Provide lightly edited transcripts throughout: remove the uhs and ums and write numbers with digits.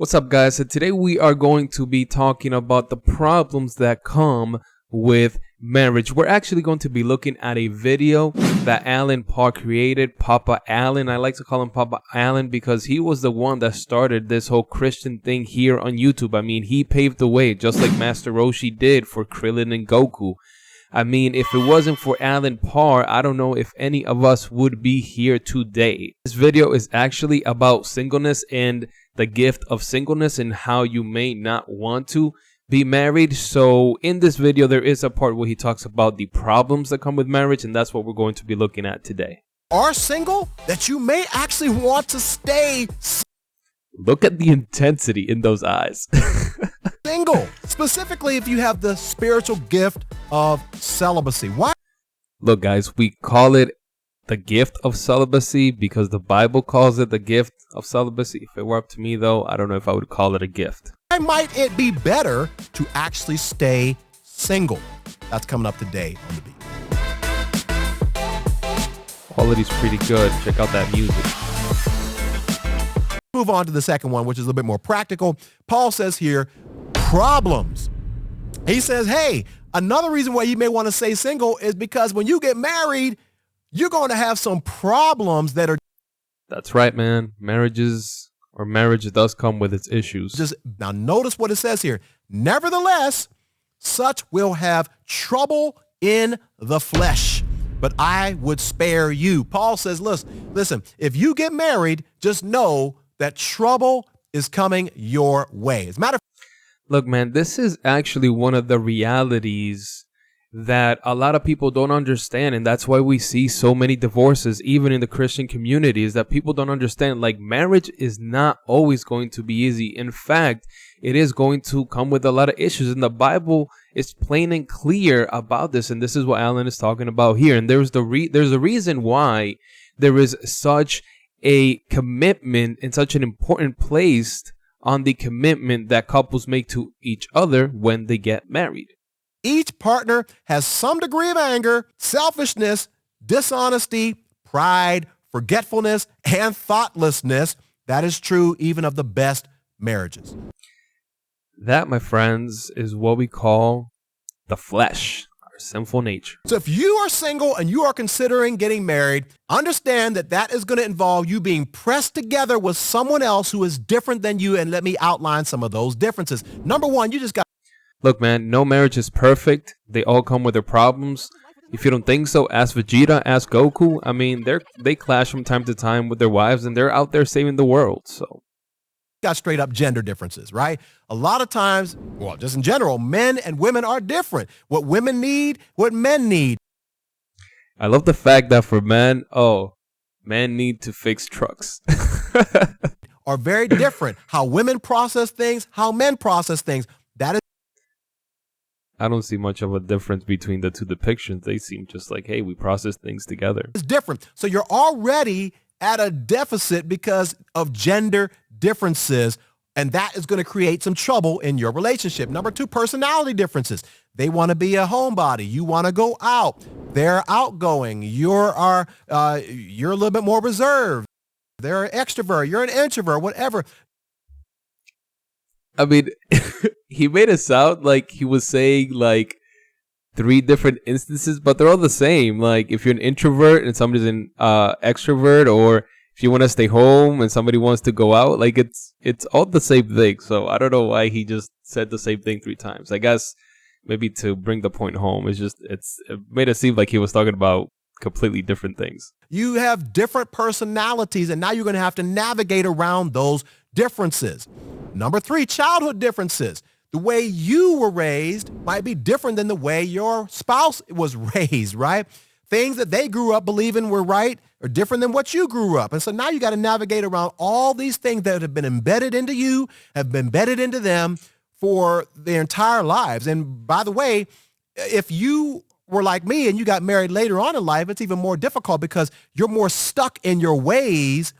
What's up, guys? So today we are going to be talking about the problems that come with marriage. We're actually going to be looking at a video that Parr created. Papa Allen. I like to call him Papa Allen because he was the one that started this whole Christian thing here on YouTube. I mean, he paved the way just like Master Roshi did for Krillin and Goku. I mean, if it wasn't for Parr, I don't know if any of us would be here today. This video is actually about singleness and the gift of singleness and how you may not want to be married. So in this video, there is a part where he talks about the problems that come with marriage, and that's what we're going to be looking at today. Are single that you may actually want to stay Look at the intensity in those eyes. single, specifically if you have the spiritual gift of celibacy. Why? Look, guys, we call it the gift of celibacy because the Bible calls it the gift of celibacy. If it were up to me, though, I don't know if I would call it a gift. Why might it be better to actually stay single? That's coming up today on The Beat. Quality's pretty good. Check out that music. Move on to the second one, which is a little bit more practical. Paul says here, problems. He says, hey, another reason why you may want to stay single is because when you get married, you're going to have some problems that are... That's right, man. Marriage does come with its issues. Now notice what it says here. Nevertheless, such will have trouble in the flesh, but I would spare you. Paul says, listen, if you get married, just know that trouble is coming your way. As a matter of Look, man, this is actually one of the realities that a lot of people don't understand, and that's why we see so many divorces even in the Christian community, is that people don't understand, like, marriage is not always going to be easy. In fact, it is going to come with a lot of issues, and the Bible is plain and clear about this, and this is what Alan is talking about here. And there's a reason why there is such a commitment and such an important place on the commitment that couples make to each other when they get married. each partner has some degree of anger, selfishness, dishonesty, pride, forgetfulness, and thoughtlessness. That is true even of the best marriages. That, my friends, is what we call the flesh, our sinful nature. So if you are single and you are considering getting married, understand that that is going to involve you being pressed together with someone else who is different than you. And let me outline some of those differences. Number one, you just got... Look, man, no marriage is perfect. They all come with their problems. If you don't think so, ask Vegeta, ask Goku. I mean, they clash from time to time with their wives, and they're out there saving the world. So, got straight up gender differences, right? A lot of times, well, just in general, men and women are different. What women need, what men need. I love the fact that for men, men need to fix trucks. Are very different. How women process things, how men process things. That is... I don't see much of a difference between the two depictions. They seem just like, hey, we process things together. It's different. So you're already at a deficit because of gender differences, and that is going to create some trouble in your relationship. Number two, personality differences. They want to be a homebody. You want to go out. They're outgoing. You're a little bit more reserved. They're an extrovert. You're an introvert, whatever. I mean, he made it sound like he was saying like 3 different instances, but they're all the same. Like if you're an introvert and somebody's an extrovert, or if you want to stay home and somebody wants to go out, like it's all the same thing. So I don't know why he just said the same thing 3 times. I guess maybe to bring the point home. It made it seem like he was talking about completely different things. You have different personalities, and now you're going to have to navigate around those differences. Number 3, childhood differences. The way you were raised might be different than the way your spouse was raised, right? Things that they grew up believing were right are different than what you grew up. And so now you got to navigate around all these things that have been embedded into you, have been embedded into them for their entire lives. And by the way, if you were like me and you got married later on in life, it's even more difficult because you're more stuck in your ways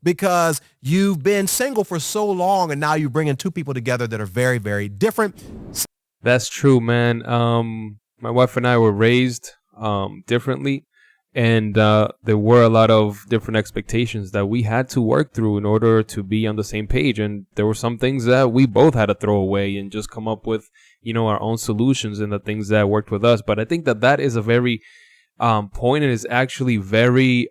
because you've been single for so long, and now you're bringing 2 people together that are very, very different. That's true, man. My wife and I were raised differently, And there were a lot of different expectations that we had to work through in order to be on the same page. And there were some things that we both had to throw away and just come up with, our own solutions and the things that worked with us. But I think that is a very point, and is actually very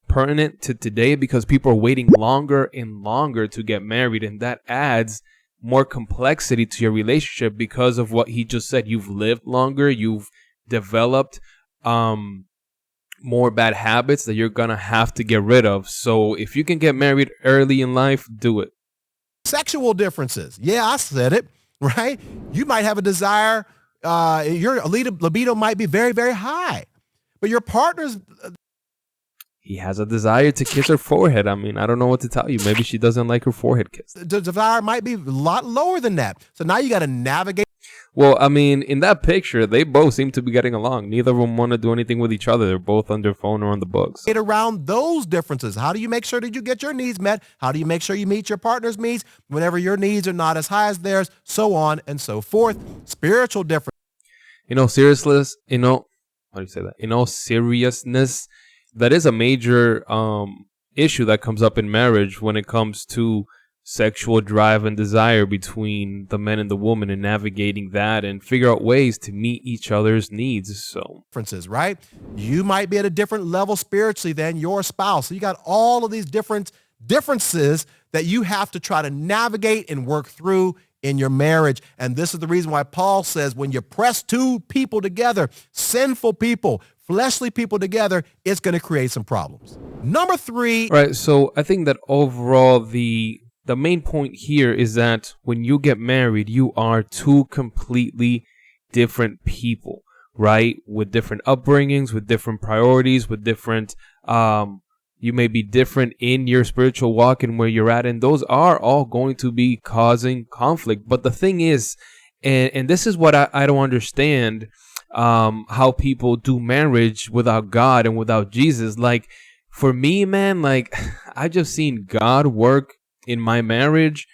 pertinent to today, because people are waiting longer and longer to get married. And that adds more complexity to your relationship because of what he just said. You've lived longer. You've developed more bad habits that you're gonna have to get rid of. So if you can get married early in life, do it. Sexual differences. Yeah, I said it, right? You might have a desire, your libido might be very, very high, but your partner's... He has a desire to kiss her forehead. I mean, I don't know what to tell you. Maybe she doesn't like her forehead kissed. The desire might be a lot lower than that. So now you got to navigate. Well, I mean, in that picture, they both seem to be getting along. Neither of them want to do anything with each other. They're both on their phone or on the books. Around those differences. How do you make sure that you get your needs met? How do you make sure you meet your partner's needs whenever your needs are not as high as theirs? So on and so forth. Spiritual difference. Seriousness, how do you say that? In all seriousness, that is a major issue that comes up in marriage when it comes to sexual drive and desire between the man and the woman, and navigating that and figure out ways to meet each other's needs. So differences, right? You might be at a different level spiritually than your spouse. So you got all of these differences that you have to try to navigate and work through in your marriage. And this is the reason why Paul says when you press two people together, sinful people, fleshly people together, it's going to create some problems. Number 3. Right. So I think that overall, the main point here is that when you get married, you are two completely different people, right? With different upbringings, with different priorities, with different, you may be different in your spiritual walk and where you're at. And those are all going to be causing conflict. But the thing is, and this is what I don't understand, how people do marriage without God and without Jesus. Like, for me, man, like, I just seen God work in my marriage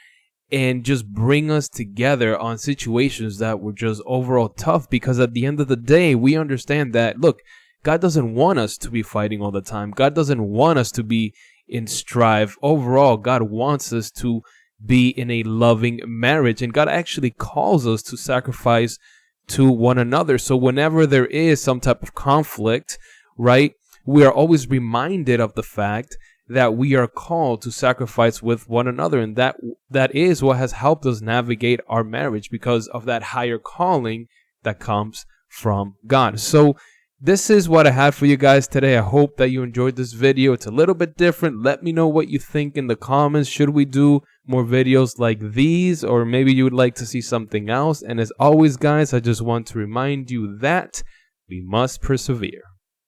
and just bring us together on situations that were just overall tough, because at the end of the day, we understand that, look, God doesn't want us to be fighting all the time. God doesn't want us to be in strife. Overall, God wants us to be in a loving marriage, and God actually calls us to sacrifice to one another. So whenever there is some type of conflict, right, we are always reminded of the fact that we are called to sacrifice with one another. And that is what has helped us navigate our marriage, because of that higher calling that comes from God. So this is what I had for you guys today. I hope that you enjoyed this video. It's a little bit different. Let me know what you think in the comments. Should we do more videos like these, or maybe you would like to see something else? And as always, guys, I just want to remind you that we must persevere.